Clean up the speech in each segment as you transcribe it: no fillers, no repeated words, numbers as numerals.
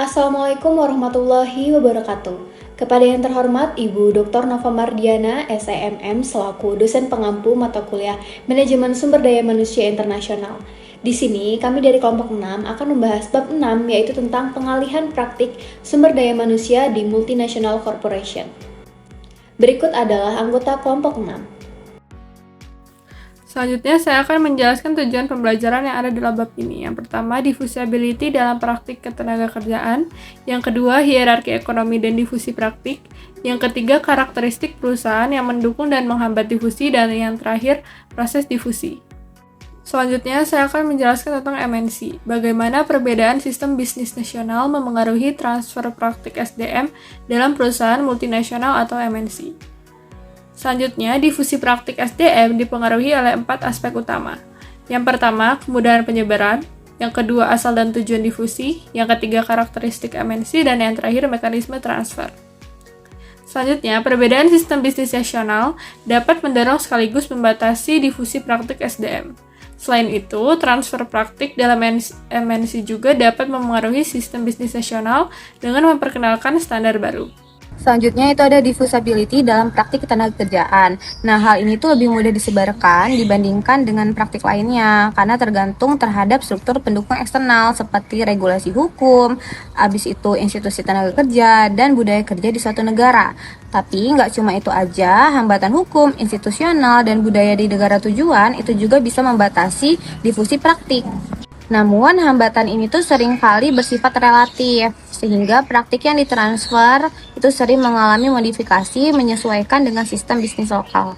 Assalamualaikum warahmatullahi wabarakatuh. Kepada yang terhormat Ibu Dr. Nova Mardiana, SEMM, selaku dosen pengampu mata kuliah Manajemen Sumber Daya Manusia Internasional. Di sini, kami dari kelompok 6 akan membahas bab 6, yaitu tentang pengalihan praktik sumber daya manusia di multinational corporation. Berikut adalah anggota kelompok 6. Selanjutnya, saya akan menjelaskan tujuan pembelajaran yang ada dalam bab ini. Yang pertama, diffusibility dalam praktik ketenagakerjaan. Yang kedua, hierarki ekonomi dan difusi praktik. Yang ketiga, karakteristik perusahaan yang mendukung dan menghambat difusi. Dan yang terakhir, proses difusi. Selanjutnya, saya akan menjelaskan tentang MNC. Bagaimana perbedaan sistem bisnis nasional memengaruhi transfer praktik SDM dalam perusahaan multinasional atau MNC. Selanjutnya, difusi praktik SDM dipengaruhi oleh 4 aspek utama. Yang pertama, kemudahan penyebaran. Yang kedua, asal dan tujuan difusi. Yang ketiga, karakteristik MNC. Dan yang terakhir, mekanisme transfer. Selanjutnya, perbedaan sistem bisnis nasional dapat mendorong sekaligus membatasi difusi praktik SDM. Selain itu, transfer praktik dalam MNC juga dapat memengaruhi sistem bisnis nasional dengan memperkenalkan standar baru. Selanjutnya itu ada diffusibility dalam praktik ketenagakerjaan. Nah, hal ini tuh lebih mudah disebarkan dibandingkan dengan praktik lainnya karena tergantung terhadap struktur pendukung eksternal seperti regulasi hukum, habis itu institusi tenaga kerja, dan budaya kerja di suatu negara. Tapi nggak cuma itu aja, hambatan hukum, institusional, dan budaya di negara tujuan itu juga bisa membatasi difusi praktik. Namun, hambatan ini tuh seringkali bersifat relatif, sehingga praktik yang ditransfer itu sering mengalami modifikasi menyesuaikan dengan sistem bisnis lokal.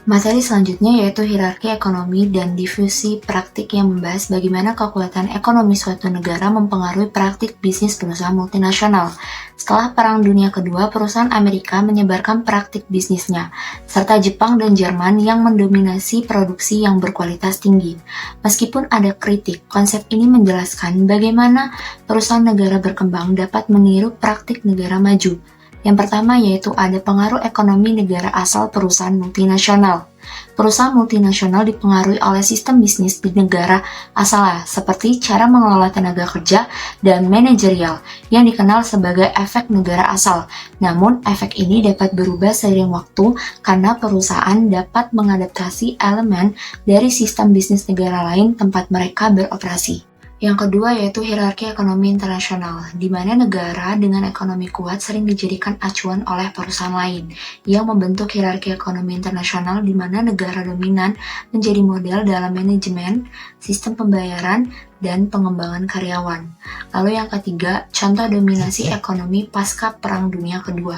Materi selanjutnya yaitu hierarki ekonomi dan difusi praktik yang membahas bagaimana kekuatan ekonomi suatu negara mempengaruhi praktik bisnis perusahaan multinasional. Setelah Perang Dunia Kedua, perusahaan Amerika menyebarkan praktik bisnisnya, serta Jepang dan Jerman yang mendominasi produksi yang berkualitas tinggi. Meskipun ada kritik, konsep ini menjelaskan bagaimana perusahaan negara berkembang dapat meniru praktik negara maju. Yang pertama yaitu ada pengaruh ekonomi negara asal perusahaan multinasional. Perusahaan multinasional dipengaruhi oleh sistem bisnis di negara asalnya, seperti cara mengelola tenaga kerja dan manajerial yang dikenal sebagai efek negara asal. Namun, efek ini dapat berubah seiring waktu karena perusahaan dapat mengadaptasi elemen dari sistem bisnis negara lain tempat mereka beroperasi. Yang kedua yaitu hierarki ekonomi internasional, di mana negara dengan ekonomi kuat sering dijadikan acuan oleh perusahaan lain, yang membentuk hierarki ekonomi internasional di mana negara dominan menjadi model dalam manajemen, sistem pembayaran, dan pengembangan karyawan. Lalu yang ketiga, contoh dominasi ekonomi pasca Perang Dunia Kedua,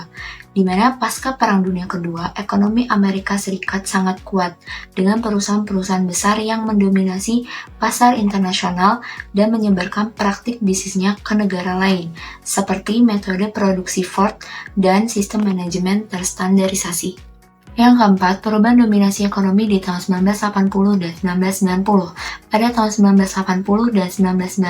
di mana pasca Perang Dunia Kedua, ekonomi Amerika Serikat sangat kuat dengan perusahaan-perusahaan besar yang mendominasi pasar internasional dan menyebarkan praktik bisnisnya ke negara lain, seperti metode produksi Ford dan sistem manajemen terstandarisasi. Yang keempat, perubahan dominasi ekonomi di tahun 1980 dan 1990. Pada tahun 1980 dan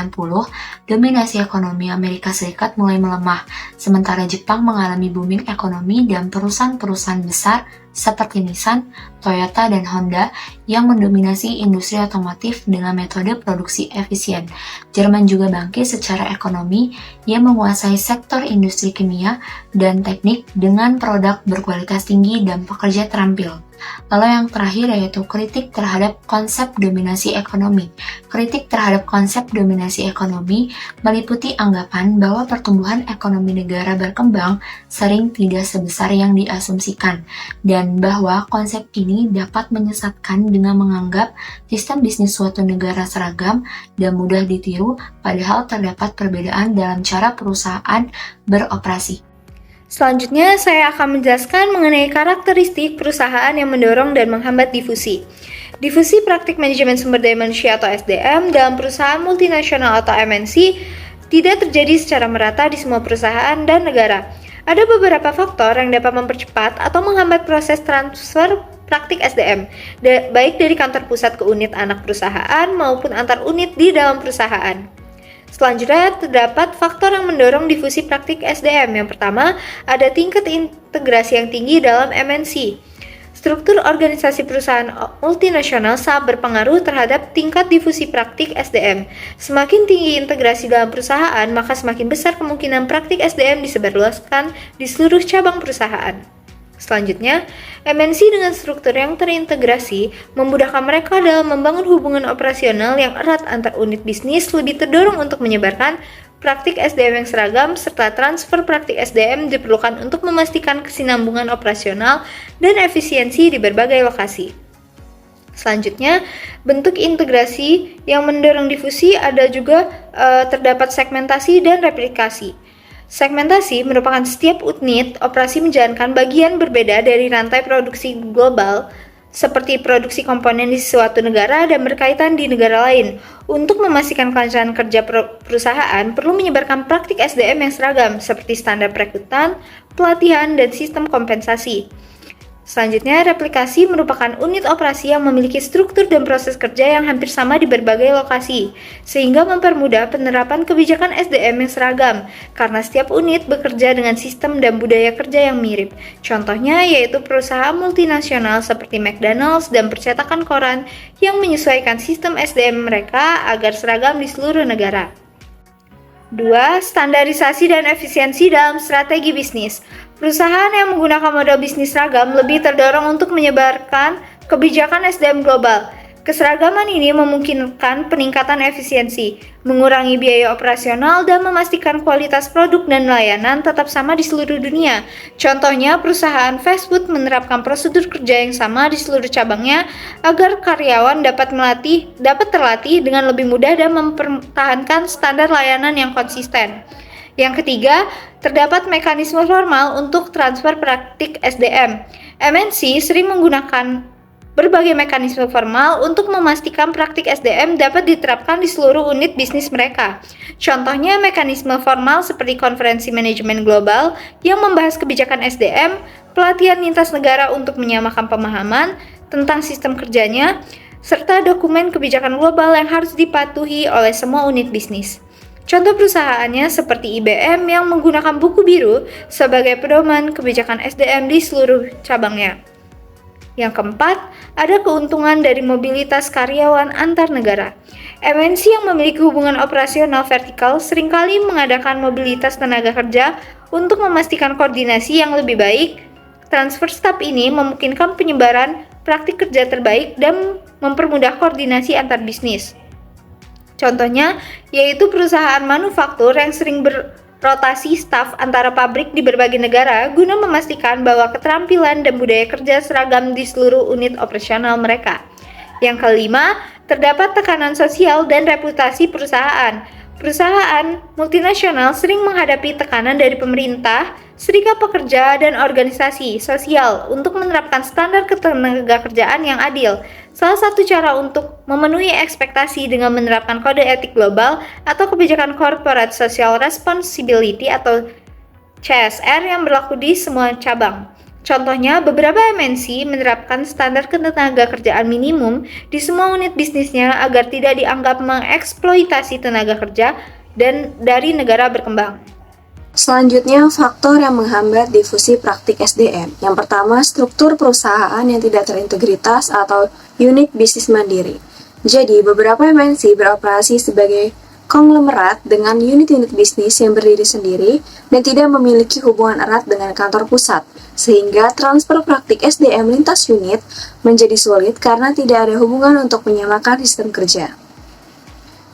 1990, dominasi ekonomi Amerika Serikat mulai melemah, sementara Jepang mengalami booming ekonomi dan perusahaan-perusahaan besar seperti Nissan, Toyota, dan Honda yang mendominasi industri otomotif dengan metode produksi efisien. Jerman juga bangkit secara ekonomi yang menguasai sektor industri kimia dan teknik dengan produk berkualitas tinggi dan pekerja terampil. Lalu yang terakhir yaitu kritik terhadap konsep dominasi ekonomi. Kritik terhadap konsep dominasi ekonomi meliputi anggapan bahwa pertumbuhan ekonomi negara berkembang sering tidak sebesar yang diasumsikan, dan bahwa konsep ini dapat menyesatkan dengan menganggap sistem bisnis suatu negara seragam dan mudah ditiru, padahal terdapat perbedaan dalam cara perusahaan beroperasi. Selanjutnya, saya akan menjelaskan mengenai karakteristik perusahaan yang mendorong dan menghambat difusi. Difusi praktik manajemen sumber daya manusia atau SDM dalam perusahaan multinasional atau MNC tidak terjadi secara merata di semua perusahaan dan negara. Ada beberapa faktor yang dapat mempercepat atau menghambat proses transfer praktik SDM, baik dari kantor pusat ke unit anak perusahaan maupun antar unit di dalam perusahaan. Selanjutnya, terdapat faktor yang mendorong difusi praktik SDM. Yang pertama, ada tingkat integrasi yang tinggi dalam MNC. Struktur organisasi perusahaan multinasional sangat berpengaruh terhadap tingkat difusi praktik SDM. Semakin tinggi integrasi dalam perusahaan, maka semakin besar kemungkinan praktik SDM disebarluaskan di seluruh cabang perusahaan. Selanjutnya, MNC dengan struktur yang terintegrasi memudahkan mereka dalam membangun hubungan operasional yang erat antar unit bisnis, lebih terdorong untuk menyebarkan praktik SDM yang seragam, serta transfer praktik SDM diperlukan untuk memastikan kesinambungan operasional dan efisiensi di berbagai lokasi. Selanjutnya, bentuk integrasi yang mendorong difusi ada juga terdapat segmentasi dan replikasi. Segmentasi merupakan setiap unit operasi menjalankan bagian berbeda dari rantai produksi global, seperti produksi komponen di suatu negara dan berkaitan di negara lain. Untuk memastikan kelancaran kerja perusahaan, perlu menyebarkan praktik SDM yang seragam, seperti standar perekrutan, pelatihan, dan sistem kompensasi. Selanjutnya, replikasi merupakan unit operasi yang memiliki struktur dan proses kerja yang hampir sama di berbagai lokasi, sehingga mempermudah penerapan kebijakan SDM yang seragam, karena setiap unit bekerja dengan sistem dan budaya kerja yang mirip. Contohnya yaitu perusahaan multinasional seperti McDonald's dan percetakan koran yang menyesuaikan sistem SDM mereka agar seragam di seluruh negara. 2. Standarisasi dan efisiensi dalam strategi bisnis. Perusahaan yang menggunakan model bisnis seragam lebih terdorong untuk menyebarkan kebijakan SDM global. Keseragaman ini memungkinkan peningkatan efisiensi, mengurangi biaya operasional, dan memastikan kualitas produk dan layanan tetap sama di seluruh dunia. Contohnya, perusahaan fast food menerapkan prosedur kerja yang sama di seluruh cabangnya agar karyawan dapat terlatih dengan lebih mudah dan mempertahankan standar layanan yang konsisten. Yang ketiga, terdapat mekanisme formal untuk transfer praktik SDM. MNC sering menggunakan berbagai mekanisme formal untuk memastikan praktik SDM dapat diterapkan di seluruh unit bisnis mereka. Contohnya mekanisme formal seperti konferensi manajemen global yang membahas kebijakan SDM, pelatihan lintas negara untuk menyamakan pemahaman tentang sistem kerjanya, serta dokumen kebijakan global yang harus dipatuhi oleh semua unit bisnis. Contoh perusahaannya seperti IBM yang menggunakan buku biru sebagai pedoman kebijakan SDM di seluruh cabangnya. Yang keempat, ada keuntungan dari mobilitas karyawan antar negara. MNC yang memiliki hubungan operasional vertikal seringkali mengadakan mobilitas tenaga kerja untuk memastikan koordinasi yang lebih baik. Transfer staf ini memungkinkan penyebaran praktik kerja terbaik dan mempermudah koordinasi antar bisnis. Contohnya, yaitu perusahaan manufaktur yang sering berrotasi staf antara pabrik di berbagai negara guna memastikan bahwa keterampilan dan budaya kerja seragam di seluruh unit operasional mereka. Yang kelima, terdapat tekanan sosial dan reputasi perusahaan. Perusahaan multinasional sering menghadapi tekanan dari pemerintah, serikat pekerja, dan organisasi sosial untuk menerapkan standar ketenagakerjaan yang adil. Salah satu cara untuk memenuhi ekspektasi dengan menerapkan kode etik global atau kebijakan Corporate Social Responsibility atau CSR yang berlaku di semua cabang. Contohnya, beberapa MNC menerapkan standar ketenagakerjaan minimum di semua unit bisnisnya agar tidak dianggap mengeksploitasi tenaga kerja dan dari negara berkembang. Selanjutnya, faktor yang menghambat difusi praktik SDM. Yang pertama, struktur perusahaan yang tidak terintegritas atau unit bisnis mandiri. Jadi, beberapa MNC beroperasi sebagai konglomerat dengan unit-unit bisnis yang berdiri sendiri dan tidak memiliki hubungan erat dengan kantor pusat, sehingga transfer praktik SDM lintas unit menjadi sulit karena tidak ada hubungan untuk menyamakan sistem kerja.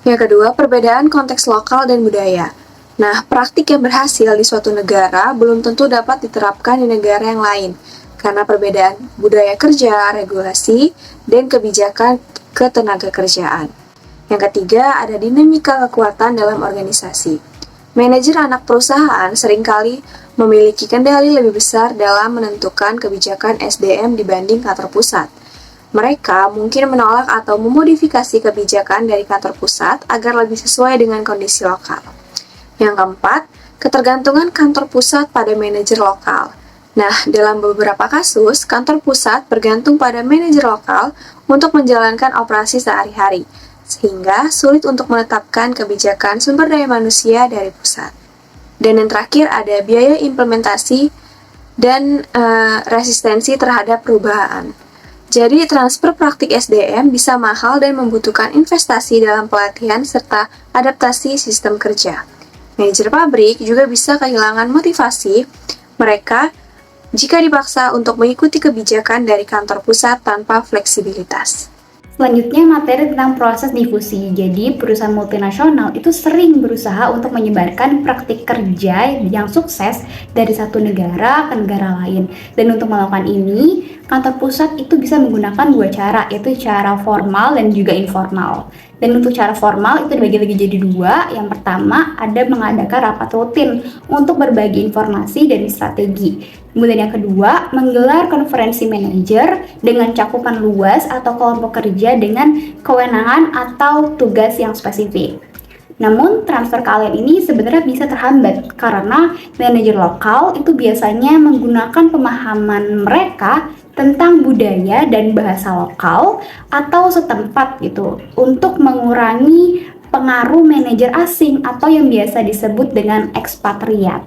Yang kedua, perbedaan konteks lokal dan budaya. Nah, praktik yang berhasil di suatu negara belum tentu dapat diterapkan di negara yang lain, karena perbedaan budaya kerja, regulasi, dan kebijakan ketenagakerjaan. Yang ketiga, ada dinamika kekuatan dalam organisasi. Manajer anak perusahaan seringkali memiliki kendali lebih besar dalam menentukan kebijakan SDM dibanding kantor pusat. Mereka mungkin menolak atau memodifikasi kebijakan dari kantor pusat agar lebih sesuai dengan kondisi lokal. Yang keempat, ketergantungan kantor pusat pada manajer lokal. Nah, dalam beberapa kasus, kantor pusat bergantung pada manajer lokal untuk menjalankan operasi sehari-hari, sehingga sulit untuk menetapkan kebijakan sumber daya manusia dari pusat. Dan yang terakhir ada biaya implementasi dan resistensi terhadap perubahan. Jadi, transfer praktik SDM bisa mahal dan membutuhkan investasi dalam pelatihan serta adaptasi sistem kerja. Manajer pabrik juga bisa kehilangan motivasi mereka jika dipaksa untuk mengikuti kebijakan dari kantor pusat tanpa fleksibilitas. Selanjutnya materi tentang proses difusi. Jadi perusahaan multinasional itu sering berusaha untuk menyebarkan praktik kerja yang sukses dari satu negara ke negara lain. Dan untuk melakukan ini, kantor pusat itu bisa menggunakan dua cara, yaitu cara formal dan juga informal. Dan untuk cara formal itu dibagi lagi jadi dua. Yang pertama ada mengadakan rapat rutin untuk berbagi informasi dan strategi. Kemudian yang kedua, menggelar konferensi manajer dengan cakupan luas atau kelompok kerja dengan kewenangan atau tugas yang spesifik. Namun, transfer kalian ini sebenarnya bisa terhambat karena manajer lokal itu biasanya menggunakan pemahaman mereka tentang budaya dan bahasa lokal atau setempat gitu untuk mengurangi pengaruh manajer asing atau yang biasa disebut dengan ekspatriat.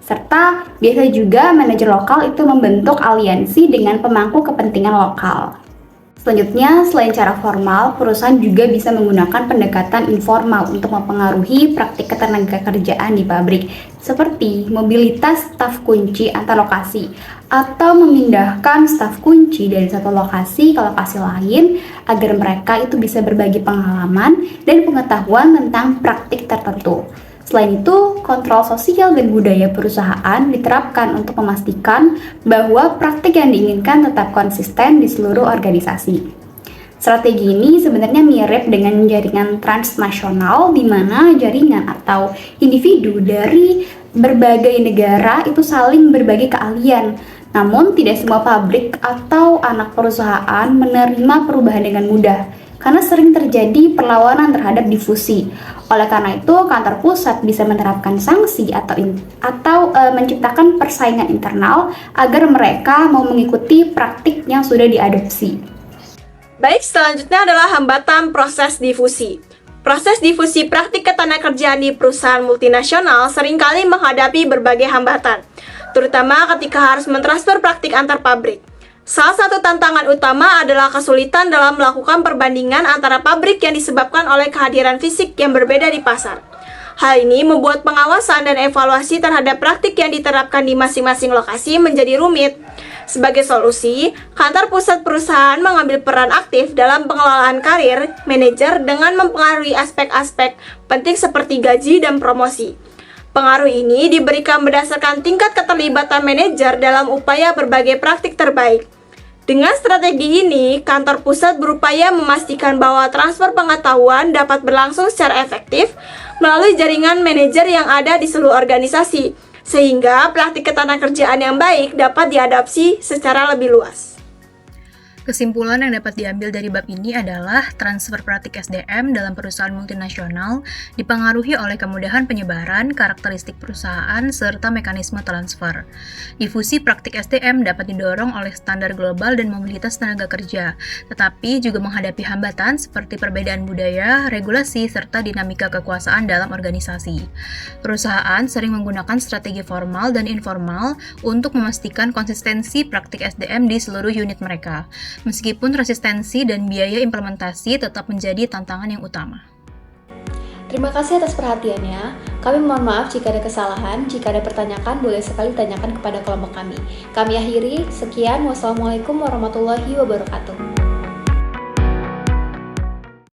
Serta biasa juga manajer lokal itu membentuk aliansi dengan pemangku kepentingan lokal. Selanjutnya, selain cara formal, perusahaan juga bisa menggunakan pendekatan informal untuk mempengaruhi praktik ketenagakerjaan di pabrik, seperti mobilitas staf kunci antar lokasi, atau memindahkan staf kunci dari satu lokasi ke lokasi lain agar mereka itu bisa berbagi pengalaman dan pengetahuan tentang praktik tertentu. Selain itu, kontrol sosial dan budaya perusahaan diterapkan untuk memastikan bahwa praktik yang diinginkan tetap konsisten di seluruh organisasi. Strategi ini sebenarnya mirip dengan jaringan transnasional di mana jaringan atau individu dari berbagai negara itu saling berbagi keahlian. Namun, tidak semua pabrik atau anak perusahaan menerima perubahan dengan mudah karena sering terjadi perlawanan terhadap difusi. Oleh karena itu, kantor pusat bisa menerapkan sanksi atau menciptakan persaingan internal agar mereka mau mengikuti praktik yang sudah diadopsi. Baik, selanjutnya adalah hambatan proses difusi. Proses difusi praktik ketenagakerjaan di perusahaan multinasional seringkali menghadapi berbagai hambatan, terutama ketika harus mentransfer praktik antar pabrik. Salah satu tantangan utama adalah kesulitan dalam melakukan perbandingan antara pabrik yang disebabkan oleh kehadiran fisik yang berbeda di pasar. Hal ini membuat pengawasan dan evaluasi terhadap praktik yang diterapkan di masing-masing lokasi menjadi rumit. Sebagai solusi, kantor pusat perusahaan mengambil peran aktif dalam pengelolaan karir manajer dengan mempengaruhi aspek-aspek penting seperti gaji dan promosi. Pengaruh ini diberikan berdasarkan tingkat keterlibatan manajer dalam upaya berbagai praktik terbaik. Dengan strategi ini, kantor pusat berupaya memastikan bahwa transfer pengetahuan dapat berlangsung secara efektif melalui jaringan manajer yang ada di seluruh organisasi, sehingga praktik ketenagakerjaan yang baik dapat diadopsi secara lebih luas. Kesimpulan yang dapat diambil dari bab ini adalah transfer praktik SDM dalam perusahaan multinasional dipengaruhi oleh kemudahan penyebaran, karakteristik perusahaan, serta mekanisme transfer. Difusi praktik SDM dapat didorong oleh standar global dan mobilitas tenaga kerja, tetapi juga menghadapi hambatan seperti perbedaan budaya, regulasi, serta dinamika kekuasaan dalam organisasi. Perusahaan sering menggunakan strategi formal dan informal untuk memastikan konsistensi praktik SDM di seluruh unit mereka. Meskipun resistensi dan biaya implementasi tetap menjadi tantangan yang utama. Terima kasih atas perhatiannya. Kami mohon maaf jika ada kesalahan. Jika ada pertanyaan, boleh sekali tanyakan kepada kelompok kami. Kami akhiri. Sekian. Wassalamualaikum warahmatullahi wabarakatuh.